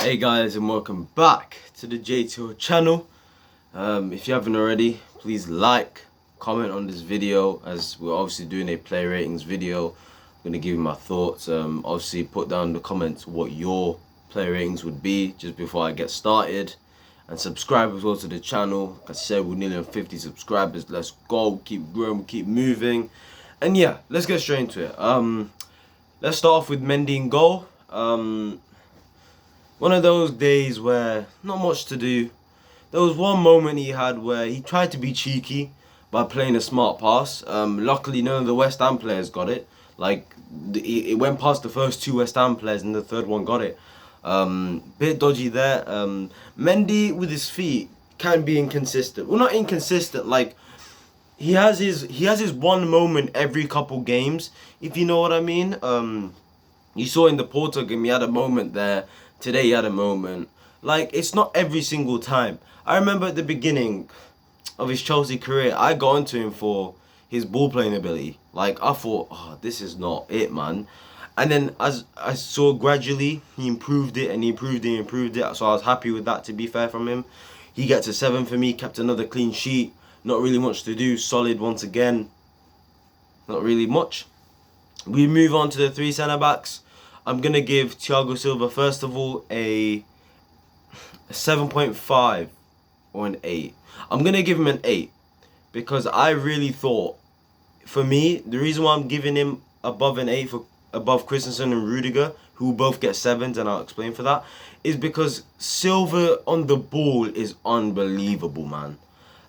Hey guys, and welcome back to the JTO channel. If you haven't already, please like, comment on this video, as we're obviously doing a play ratings video. I'm going to give you my thoughts. Obviously put down in the comments what your play ratings would be just before I get started. And subscribe as well to the channel. Like I said, we're nearly on 50 subscribers. Let's go, keep growing, keep moving. And yeah, let's get straight into it. Let's start off with Mendy in goal. One of those days where not much to do. There was one moment he had where he tried to be cheeky by playing a smart pass. Luckily, none of the West Ham players got it. Like, it went past the first two West Ham players and the third one got it. Bit dodgy there. Mendy with his feet can be inconsistent. Well, not inconsistent. Like, he has his one moment every couple games, if you know what I mean. You saw in the Porto game he had a moment there. Today he had a moment. Like, it's not every single time. I remember at the beginning of his Chelsea career, I got onto him for his ball playing ability. Like, I thought, oh, this is not it, man. And then as I saw gradually, he improved it and he improved it and improved it. So I was happy with that, to be fair, from him. He gets a 7 for me, kept another clean sheet. Not really much to do. Solid once again. Not really much. We move on to the three centre-backs. I'm going to give Thiago Silva, first of all, a 7.5 or an 8. I'm going to give him an 8 because I really thought, for me, the reason why I'm giving him above an 8 above Christensen and Rudiger, who both get 7s, and I'll explain for that, is because Silva on the ball is unbelievable, man.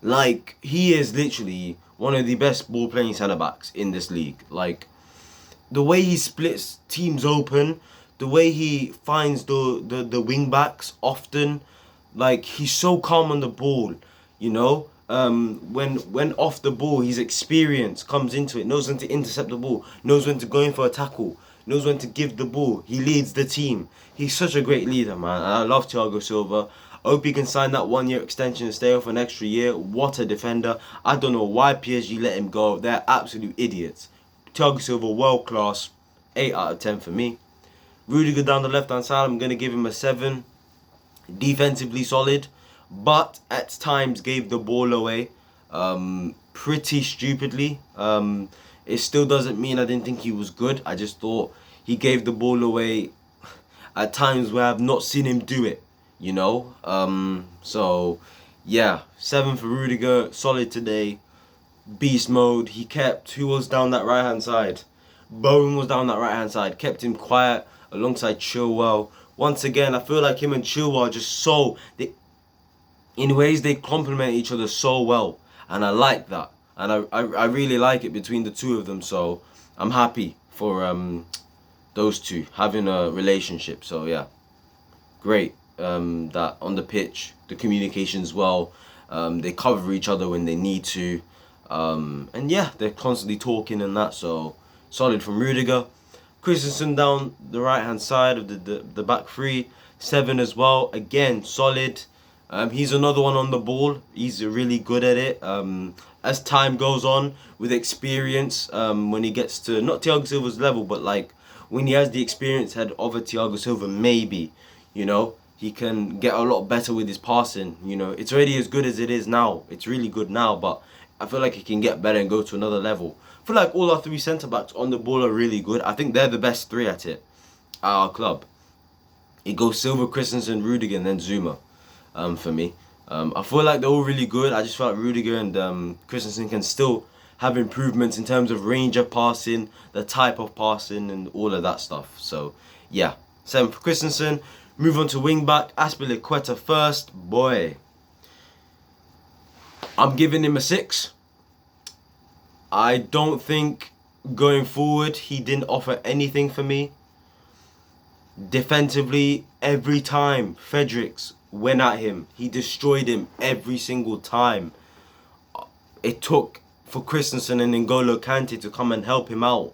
Like, he is literally one of the best ball-playing centre-backs in this league. Like, the way he splits teams open, the way he finds the wing backs often, like, he's so calm on the ball, you know. When off the ball, his experience comes into it, knows when to intercept the ball, knows when to go in for a tackle, knows when to give the ball. He leads the team. He's such a great leader, man. And I love Thiago Silva. I hope he can sign that 1-year extension and stay off an extra year. What a defender. I don't know why PSG let him go. They're absolute idiots. Thiago Silva, world class. 8 out of 10 for me. Rudiger down the left hand side, I'm going to give him a 7. Defensively solid, but at times gave the ball away pretty stupidly. It still doesn't mean I didn't think he was good. I just thought he gave the ball away at times where I've not seen him do it, you know. So yeah, 7 for Rudiger, solid today. Beast mode. He kept, who was down that right hand side? Bowen was down that right hand side, kept him quiet alongside Chilwell. Once again, I feel like him and Chilwell are just so, in ways they complement each other so well, and I like that, and I really like it between the two of them. So I'm happy for those two having a relationship. So yeah, great. That on the pitch, the communication's well. They cover each other when they need to. And yeah, they're constantly talking and that, so solid from Rudiger. Christensen down the right hand side of the back three, 7 as well. Again, solid. He's another one on the ball. He's really good at it. As time goes on, with experience, when he gets to not Thiago Silva's level, but like when he has the experience head of a Thiago Silva, maybe, you know, he can get a lot better with his passing. You know, it's already as good as it is now. It's really good now, but I feel like he can get better and go to another level. I feel like all our 3 centre-backs on the ball are really good. I think they're the best 3 at it at our club. It goes Silva, Christensen, Rudiger, and then Zuma for me. I feel like they're all really good. I just feel like Rudiger and Christensen can still have improvements in terms of range of passing, the type of passing, and all of that stuff. So, yeah. 7 for Christensen. Move on to wing-back. Azpilicueta first. Boy, I'm giving him a 6. I don't think going forward he didn't offer anything for me. Defensively, every time Fredericks went at him, he destroyed him every single time. It took for Christensen and N'Golo Kante to come and help him out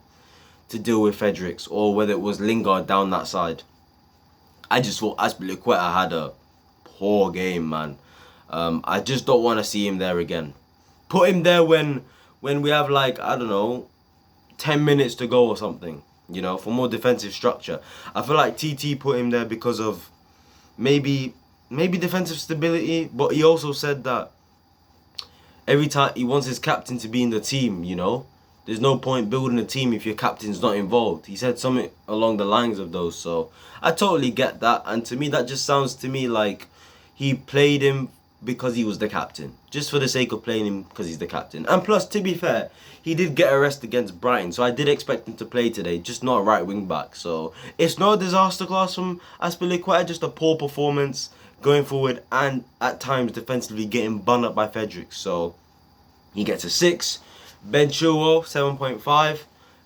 to deal with Fredericks, or whether it was Lingard down that side. I just thought Azpilicueta had a poor game, man. I just don't want to see him there again. Put him there when we have, like, I don't know, 10 minutes to go or something, you know, for more defensive structure. I feel like TT put him there because of maybe defensive stability, but he also said that every time he wants his captain to be in the team, you know. There's no point building a team if your captain's not involved. He said something along the lines of those. So I totally get that. And to me, that just sounds to me like he played him because he was the captain. Just for the sake of playing him because he's the captain. And plus, to be fair, he did get a rest against Brighton. So I did expect him to play today. Just not a right wing back. So it's not a disaster class from Azpilicueta. Just a poor performance going forward. And at times defensively getting bun up by Frederick. So he gets a 6. Ben Chilwell, 7.5.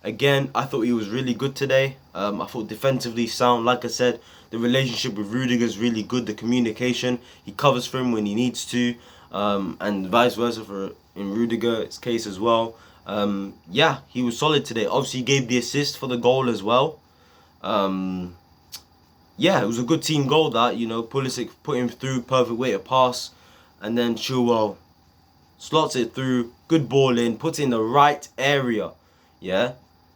Again, I thought he was really good today. I thought defensively sound. Like I said, the relationship with Rudiger is really good. The communication, he covers for him when he needs to, and vice versa for in Rudiger's case as well. Yeah, he was solid today. Obviously, he gave the assist for the goal as well. Yeah, it was a good team goal that, you know, Pulisic put him through, perfect way to pass, and then Chilwell slots it through, good ball in, puts it in the right area. Yeah,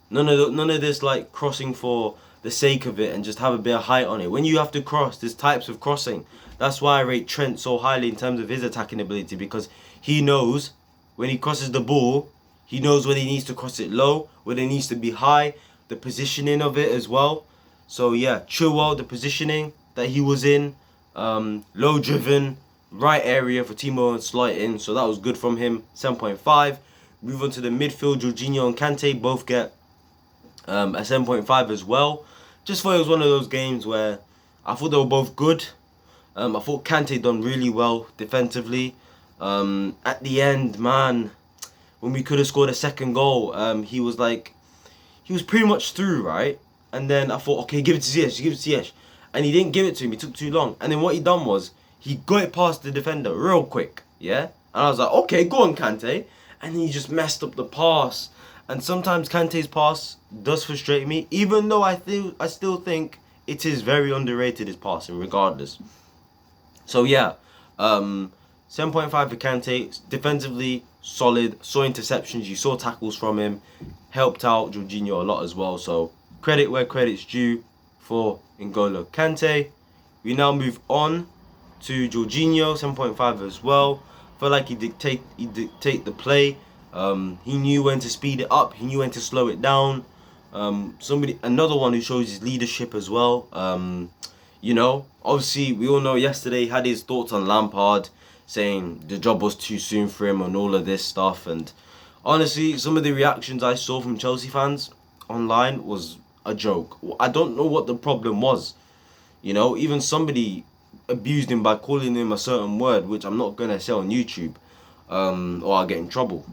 none of this like crossing for the sake of it and just have a bit of height on it. When you have to cross, there's types of crossing. That's why I rate Trent so highly in terms of his attacking ability, because he knows when he crosses the ball, he knows when he needs to cross it low, when it needs to be high, the positioning of it as well. So yeah, Chilwell, the positioning that he was in, low driven, right area for Timo and slot in, so that was good from him. 7.5. Move on to the midfield. Jorginho and Kante both get a 7.5 as well. Just thought it was one of those games where I thought they were both good. I thought Kante done really well defensively. At the end, man, when we could have scored a second goal, he was pretty much through, right? And then I thought, okay, give it to Ziyech, and he didn't give it to him. He took too long. And then what he done was, he got it past the defender real quick, yeah? And I was like, okay, go on, Kante. And he just messed up the pass. And sometimes Kante's pass does frustrate me, even though I still think it is very underrated, his passing, regardless. So yeah, 7.5 for Kante. Defensively, solid. Saw interceptions, you saw tackles from him. Helped out Jorginho a lot as well. So credit where credit's due for N'Golo Kante. We now move on to Jorginho, 7.5 as well. Felt like he dictate the play. He knew when to speed it up. He knew when to slow it down. Another one who shows his leadership as well. You know, obviously we all know yesterday he had his thoughts on Lampard, saying the job was too soon for him and all of this stuff. And honestly, some of the reactions I saw from Chelsea fans online was a joke. I don't know what the problem was. You know, even somebody abused him by calling him a certain word, which I'm not gonna say on YouTube, or I'll get in trouble.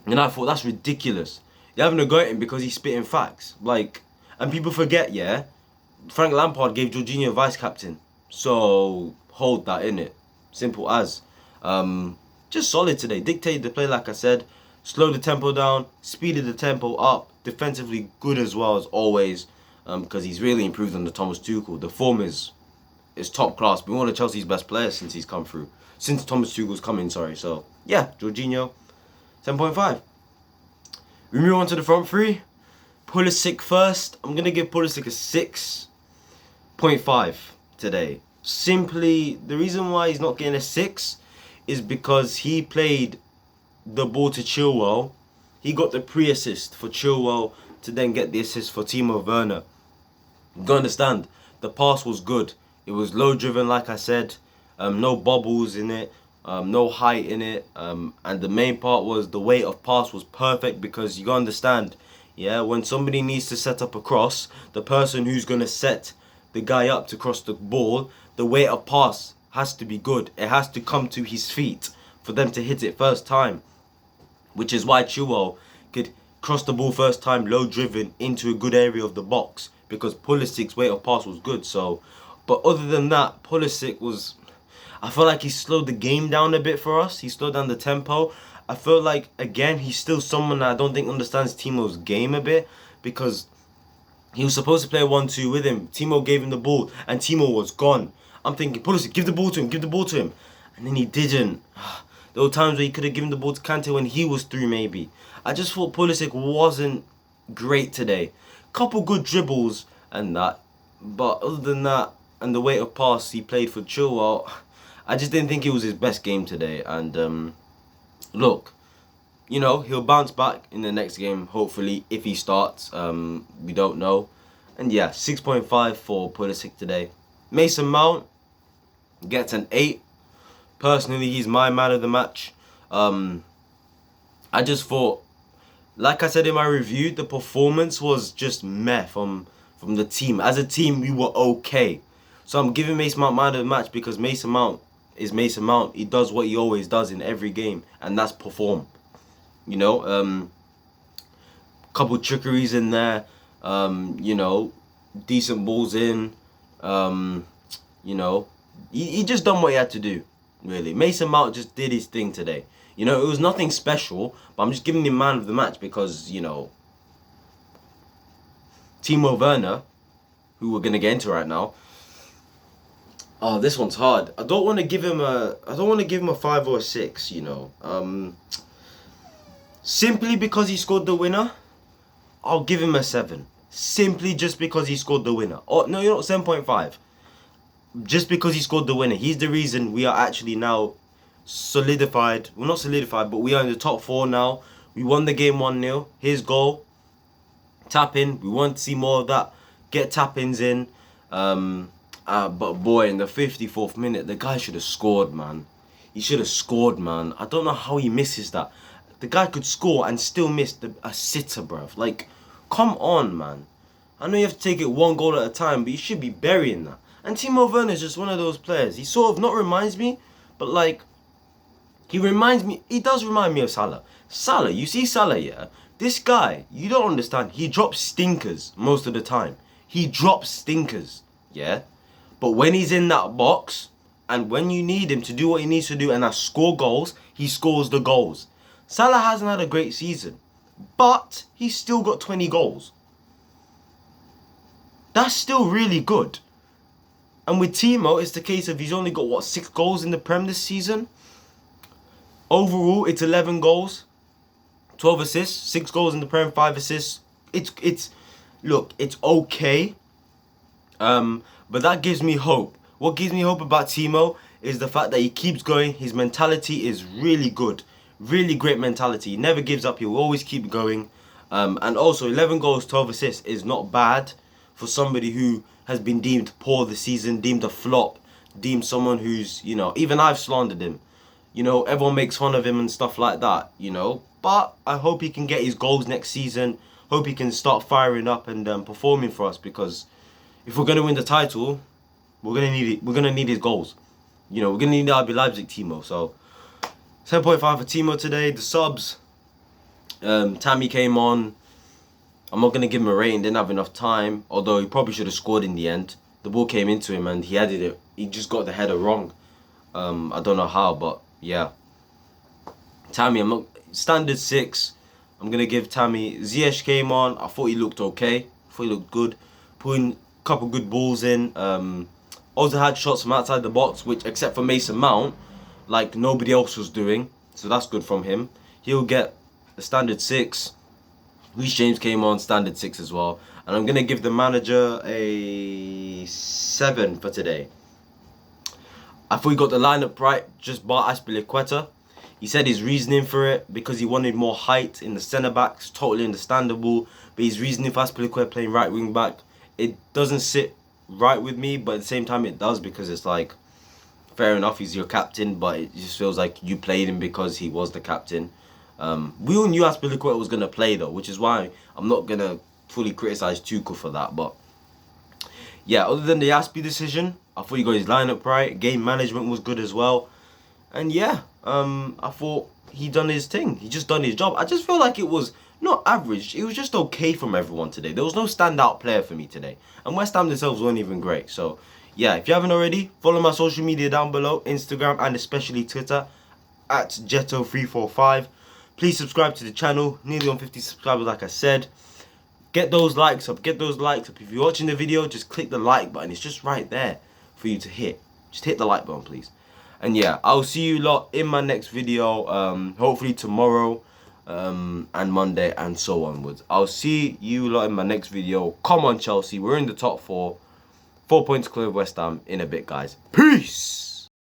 And I thought, that's ridiculous. You're having a go at him because he's spitting facts. Like, and people forget, yeah, Frank Lampard gave Jorginho vice captain, so hold that in it. Simple as. Just solid today. Dictated the play, like I said. Slowed the tempo down, speeded the tempo up. Defensively good as well as always, because he's really improved under Thomas Tuchel. The form is top class. Been one of Chelsea's best players since he's come through. Since Thomas Tuchel's come in, sorry. So, yeah, Jorginho, 7.5. We move on to the front three. Pulisic first. I'm going to give Pulisic a 6.5 today. Simply, the reason why he's not getting a 6 is because he played the ball to Chilwell. He got the pre-assist for Chilwell to then get the assist for Timo Werner. You gotta understand, the pass was good. It was low driven, like I said. No bobbles in it. No height in it. And the main part was the weight of pass was perfect, because you gotta understand, yeah, when somebody needs to set up a cross, the person who's gonna set the guy up to cross the ball, the weight of pass has to be good. It has to come to his feet for them to hit it first time. Which is why Chilwell could cross the ball first time, low driven, into a good area of the box, because Pulisic's weight of pass was good. So, but other than that, Pulisic was, I feel like he slowed the game down a bit for us. He slowed down the tempo. I feel like, again, he's still someone that I don't think understands Timo's game a bit, because he was supposed to play 1-2 with him. Timo gave him the ball and Timo was gone. I'm thinking, Pulisic, give the ball to him. And then he didn't. There were times where he could have given the ball to Kante when he was through, maybe. I just thought Pulisic wasn't great today. Couple good dribbles and that. But other than that, and the weight of pass he played for Chilwell, I just didn't think it was his best game today. And look, you know, he'll bounce back in the next game, hopefully, if he starts. We don't know. And yeah, 6.5 for Pulisic today. Mason Mount gets an 8. Personally, he's my man of the match. I just thought, like I said in my review, the performance was just meh from the team. As a team, we were okay. So I'm giving Mason Mount man of the match because Mason Mount is Mason Mount. He does what he always does in every game, and that's perform. You know, couple trickeries in there. You know, decent balls in. You know, he just done what he had to do. Really, Mason Mount just did his thing today. You know, it was nothing special, but I'm just giving him man of the match because, you know, Timo Werner, who we're gonna get into right now. Oh, this one's hard. I don't want to give him a 5 or a 6. You know, simply because he scored the winner, I'll give him a 7. Simply just because he scored the winner. Oh no, you know, 7.5. Just because he scored the winner. He's the reason we are actually now solidified. Well, not solidified, but we are in the top 4 now. We won the game 1-0. His goal. Tap in. We want to see more of that. Get tap-ins in. But boy, in the 54th minute, the guy should have scored, man. He should have scored, man. I don't know how he misses that. The guy could score and still miss a sitter, bruv. Like, come on, man. I know you have to take it one goal at a time, but you should be burying that. And Timo Werner is just one of those players. He sort of not reminds me, but like, he does remind me of Salah. Salah, you see Salah, yeah? This guy, you don't understand. He drops stinkers most of the time. He drops stinkers, yeah? But when he's in that box, and when you need him to do what he needs to do, and that's score goals, he scores the goals. Salah hasn't had a great season, but he's still got 20 goals. That's still really good. And with Timo, it's the case of he's only got, what, 6 goals in the Prem this season? Overall, it's 11 goals, 12 assists, 6 goals in the Prem, 5 assists. Look, it's okay. But that gives me hope. What gives me hope about Timo is the fact that he keeps going. His mentality is really good. Really great mentality. He never gives up. He will always keep going. And also, 11 goals, 12 assists is not bad for somebody who has been deemed poor this season, deemed a flop, deemed someone who's, you know, even I've slandered him. You know, everyone makes fun of him and stuff like that, you know. But I hope he can get his goals next season. Hope he can start firing up and performing for us, because if we're going to win the title, we're going to need it. We're going to need his goals. You know, we're going to need RB Leipzig Timo. So 7.5 for Timo today. The subs, Tammy came on. I'm not going to give him a rating, didn't have enough time. Although he probably should have scored in the end. The ball came into him and he added it. He just got the header wrong. I don't know how, but yeah. Tammy, standard 6. I'm going to give Tammy. Ziyech came on. I thought he looked okay. I thought he looked good. Putting a couple good balls in. Also had shots from outside the box, which, except for Mason Mount, like nobody else was doing. So that's good from him. He'll get the standard 6. Reece James came on, standard 6 as well. And I'm going to give the manager a 7 for today. I thought he got the lineup right, just bar Azpilicueta. He said his reasoning for it, because he wanted more height in the centre-backs, totally understandable. But his reasoning for Azpilicueta playing right wing-back, it doesn't sit right with me, but at the same time it does, because it's like, fair enough, he's your captain, but it just feels like you played him because he was the captain. We all knew Azpilicueta was going to play though, which is why I'm not going to fully criticise Tuchel for that. But yeah, other than the Aspi decision, I thought he got his lineup right. Game management was good as well. And yeah, I thought he done his thing. He just done his job. I just feel like it was not average. It was just okay from everyone today. There was no standout player for me today. And West Ham themselves weren't even great. So yeah, if you haven't already, follow my social media down below. Instagram and especially Twitter at Jetto345. Please subscribe to the channel. Nearly on 50 subscribers, like I said. Get those likes up. Get those likes up. If you're watching the video, just click the like button. It's just right there for you to hit. Just hit the like button, please. And yeah, I'll see you lot in my next video. Hopefully tomorrow and Monday and so onwards. I'll see you lot in my next video. Come on, Chelsea. We're in the top 4. 4 points clear of West Ham in a bit, guys. Peace!